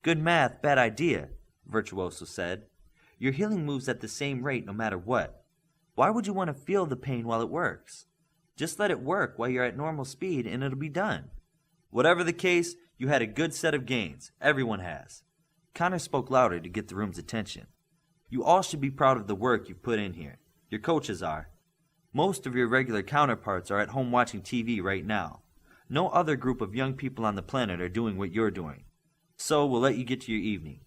Good math, bad idea, Virtuoso said. Your healing moves at the same rate no matter what. Why would you want to feel the pain while it works? Just let it work while you're at normal speed and it'll be done. Whatever the case, you had a good set of gains. Everyone has. Connor spoke louder to get the room's attention. You all should be proud of the work you've put in here. Your coaches are. Most of your regular counterparts are at home watching TV right now. No other group of young people on the planet are doing what you're doing. So we'll let you get to your evening.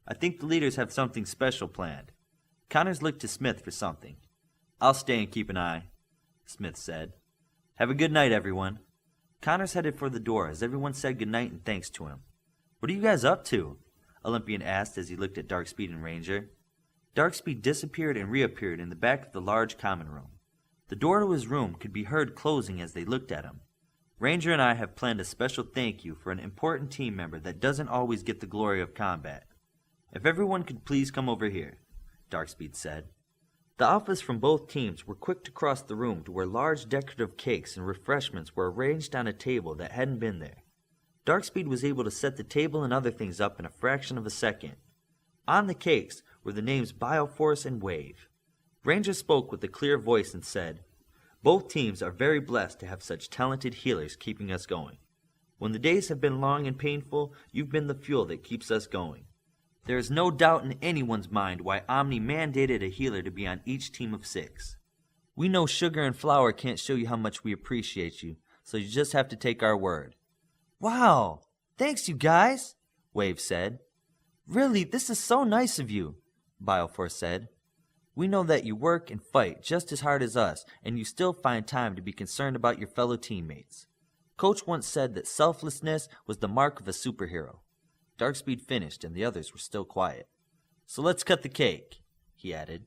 I think the leaders have something special planned. Connors looked to Smith for something. I'll stay and keep an eye, Smith said. Have a good night, everyone. Connors headed for the door as everyone said goodnight and thanks to him. What are you guys up to? Olympian asked as he looked at Darkspeed and Ranger. Darkspeed disappeared and reappeared in the back of the large common room. The door to his room could be heard closing as they looked at him. Ranger and I have planned a special thank you for an important team member that doesn't always get the glory of combat. If everyone could please come over here, Darkspeed said. The officers from both teams were quick to cross the room to where large decorative cakes and refreshments were arranged on a table that hadn't been there. Darkspeed was able to set the table and other things up in a fraction of a second. On the cakes were the names Bioforce and Wave. Ranger spoke with a clear voice and said, Both teams are very blessed to have such talented healers keeping us going. When the days have been long and painful, you've been the fuel that keeps us going. There is no doubt in anyone's mind why Omni mandated a healer to be on each team of 6. We know Sugar and Flower can't show you how much we appreciate you, so you just have to take our word. Wow! Thanks, you guys, Wave said. Really, this is so nice of you, Bioforce said. We know that you work and fight just as hard as us, and you still find time to be concerned about your fellow teammates. Coach once said that selflessness was the mark of a superhero. Darkspeed finished, and the others were still quiet. So let's cut the cake, he added.